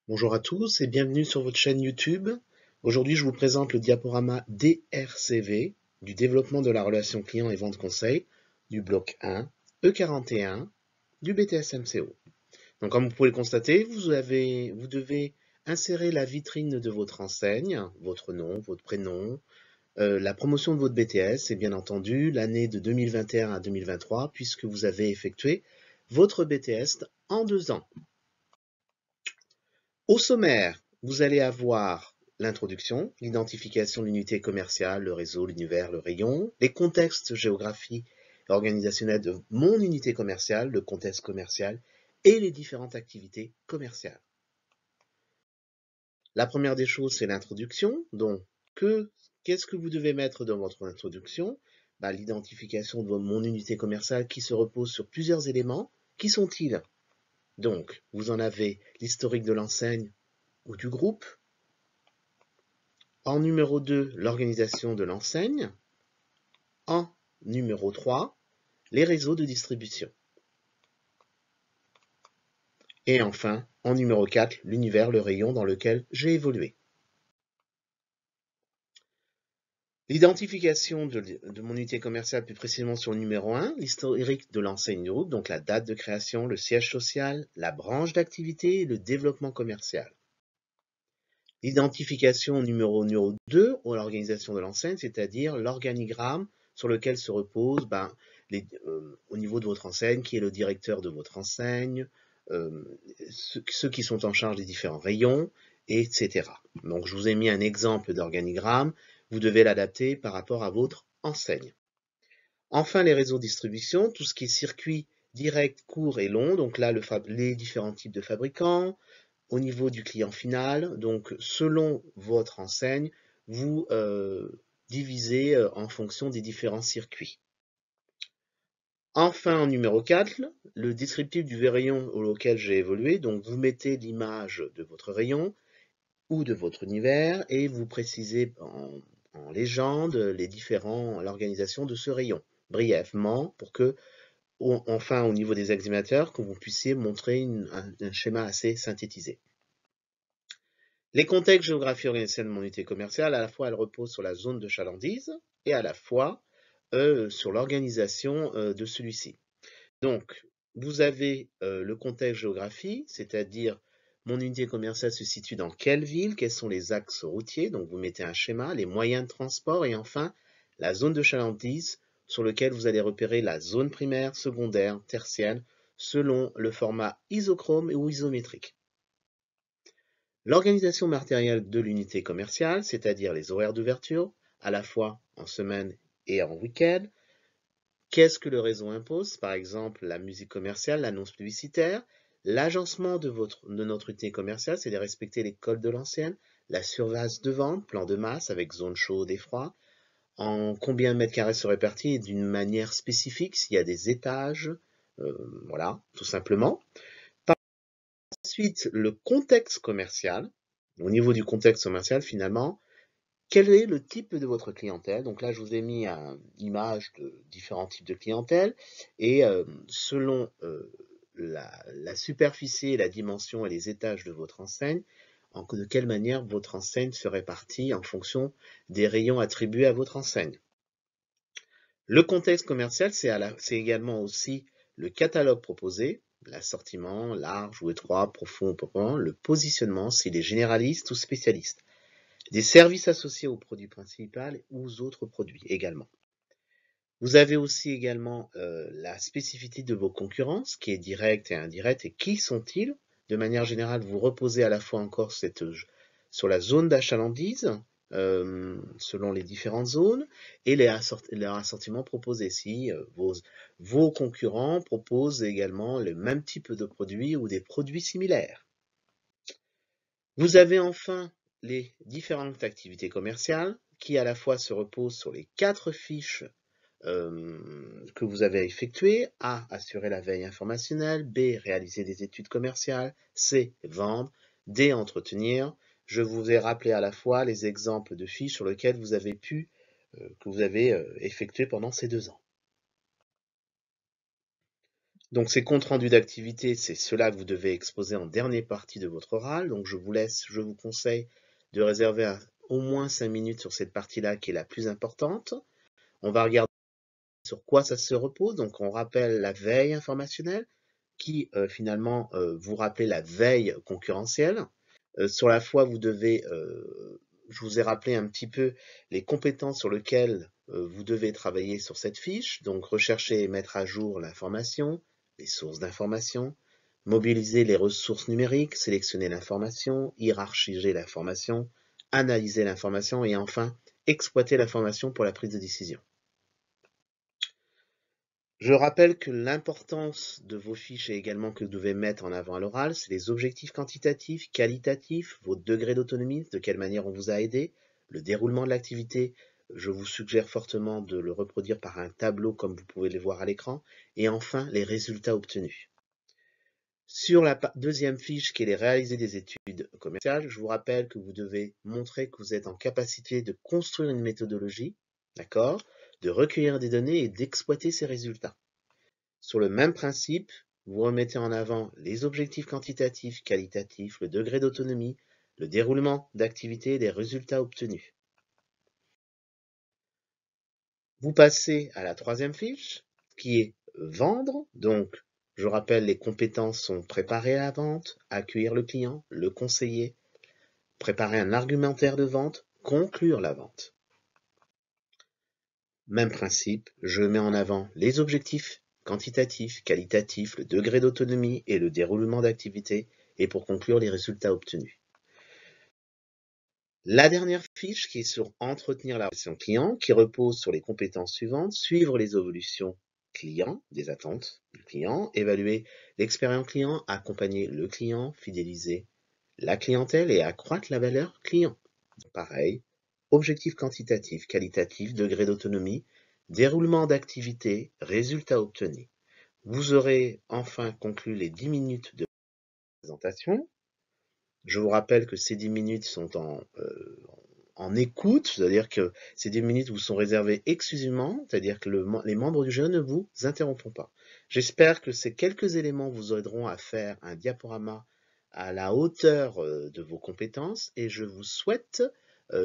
Bonjour à tous et bienvenue sur votre chaîne YouTube. Aujourd'hui, je vous présente le diaporama DRCV du développement de la relation client et vente conseil du bloc 1, E41 du BTS MCO. Donc, comme vous pouvez le constater, vous devez insérer la vitrine de votre enseigne, votre nom, votre prénom, la promotion de votre BTS et bien entendu l'année de 2021 à 2023 puisque vous avez effectué votre BTS en 2 ans. Au sommaire, vous allez avoir l'introduction, l'identification de l'unité commerciale, le réseau, l'univers, le rayon, les contextes géographiques et organisationnels de mon unité commerciale, le contexte commercial et les différentes activités commerciales. La première des choses, c'est l'introduction. Donc, qu'est-ce que vous devez mettre dans votre introduction? L'identification de mon unité commerciale qui se repose sur plusieurs éléments. Qui sont-ils? Donc, vous en avez l'historique de l'enseigne ou du groupe. En numéro 2, l'organisation de l'enseigne. En numéro 3, les réseaux de distribution. Et enfin, en numéro 4, l'univers, le rayon dans lequel j'ai évolué. L'identification de mon unité commerciale, plus précisément sur le numéro 1, l'historique de l'enseigne du groupe, donc la date de création, le siège social, la branche d'activité et le développement commercial. L'identification numéro 2, ou l'organisation de l'enseigne, c'est-à-dire l'organigramme sur lequel se repose au niveau de votre enseigne, qui est le directeur de votre enseigne, ceux qui sont en charge des différents rayons, etc. Donc je vous ai mis un exemple d'organigramme, vous devez l'adapter par rapport à votre enseigne. Enfin, les réseaux de distribution, tout ce qui est circuit direct, court et long, donc là les différents types de fabricants. Au niveau du client final, donc selon votre enseigne, vous divisez en fonction des différents circuits. Enfin, en numéro 4, le descriptif du rayon auquel j'ai évolué, donc vous mettez l'image de votre rayon ou de votre univers et vous précisez en légende l'organisation de ce rayon, brièvement, pour que, enfin au niveau des examinateurs, que vous puissiez montrer un schéma assez synthétisé. Les contextes géographiques organisationnels de mon unité commerciale, à la fois, elles reposent sur la zone de chalandise et à la fois sur l'organisation de celui-ci. Donc, vous avez le contexte géographique, c'est-à-dire mon unité commerciale se situe dans quelle ville, quels sont les axes routiers, donc vous mettez un schéma, les moyens de transport et enfin la zone de chalandise sur lequel vous allez repérer la zone primaire, secondaire, tertiaire, selon le format isochrome ou isométrique. L'organisation matérielle de l'unité commerciale, c'est-à-dire les horaires d'ouverture, à la fois en semaine et en week-end. Qu'est-ce que le réseau impose? Par exemple, la musique commerciale, l'annonce publicitaire, l'agencement de notre unité commerciale, c'est de respecter les codes de l'ancienne, la surface de vente, plan de masse avec zone chaude et froid, en combien de mètres carrés se répartit d'une manière spécifique, s'il y a des étages, voilà, tout simplement. Ensuite, le contexte commercial. Au niveau du contexte commercial, finalement, quel est le type de votre clientèle? Donc là, je vous ai mis une image de différents types de clientèle et selon la superficie, la dimension et les étages de votre enseigne, de quelle manière votre enseigne se répartit en fonction des rayons attribués à votre enseigne. Le contexte commercial, c'est également aussi le catalogue proposé, l'assortiment large ou étroit, profond ou profond, le positionnement, s'il est généraliste ou spécialiste, des services associés aux produits principaux ou aux autres produits également. Vous avez aussi également la spécificité de vos concurrents, ce qui est direct et indirect, et qui sont-ils? De manière générale, vous reposez à la fois encore sur la zone d'achalandise, selon les différentes zones, et leur assortiment proposé. Si vos concurrents proposent également le même type de produits ou des produits similaires. Vous avez enfin les différentes activités commerciales qui à la fois se reposent sur les 4 fiches que vous avez effectuées. A. Assurer la veille informationnelle. B. Réaliser des études commerciales. C. Vendre. D. Entretenir. Je vous ai rappelé à la fois les exemples de fiches sur lesquelles que vous avez effectué pendant ces 2 ans. Donc ces comptes rendus d'activité, c'est cela que vous devez exposer en dernière partie de votre oral. Donc je vous conseille de réserver au moins 5 minutes sur cette partie-là qui est la plus importante. On va regarder sur quoi ça se repose. Donc on rappelle la veille informationnelle qui finalement vous rappelle la veille concurrentielle. Sur la foi, je vous ai rappelé un petit peu les compétences sur lesquelles vous devez travailler sur cette fiche. Donc rechercher et mettre à jour l'information, les sources d'information, mobiliser les ressources numériques, sélectionner l'information, hiérarchiser l'information, analyser l'information et enfin exploiter l'information pour la prise de décision. Je rappelle que l'importance de vos fiches et également que vous devez mettre en avant à l'oral, c'est les objectifs quantitatifs, qualitatifs, vos degrés d'autonomie, de quelle manière on vous a aidé, le déroulement de l'activité. Je vous suggère fortement de le reproduire par un tableau comme vous pouvez le voir à l'écran. Et enfin, les résultats obtenus. Sur la deuxième fiche qui est réaliser des études commerciales, je vous rappelle que vous devez montrer que vous êtes en capacité de construire une méthodologie, d'accord, de recueillir des données et d'exploiter ces résultats. Sur le même principe, vous remettez en avant les objectifs quantitatifs, qualitatifs, le degré d'autonomie, le déroulement d'activités et les résultats obtenus. Vous passez à la troisième fiche, qui est vendre. Donc, je rappelle, les compétences sont préparer la vente, accueillir le client, le conseiller, préparer un argumentaire de vente, conclure la vente. Même principe, je mets en avant les objectifs quantitatifs, qualitatifs, le degré d'autonomie et le déroulement d'activité, et pour conclure les résultats obtenus. La dernière fiche qui est sur entretenir la relation client, qui repose sur les compétences suivantes, suivre les évolutions client, des attentes du client, évaluer l'expérience client, accompagner le client, fidéliser la clientèle et accroître la valeur client. Pareil, objectifs quantitatifs, qualitatifs, degré d'autonomie, déroulement d'activité, résultats obtenus. Vous aurez enfin conclu les 10 minutes de présentation. Je vous rappelle que ces 10 minutes sont en écoute, c'est-à-dire que ces 10 minutes vous sont réservées exclusivement, c'est-à-dire que les membres du jury ne vous interrompront pas. J'espère que ces quelques éléments vous aideront à faire un diaporama à la hauteur de vos compétences et je vous souhaite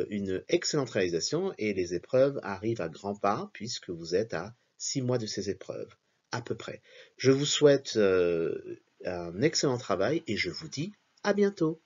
une excellente réalisation et les épreuves arrivent à grands pas puisque vous êtes à 6 mois de ces épreuves, à peu près. Je vous souhaite un excellent travail et je vous dis à bientôt.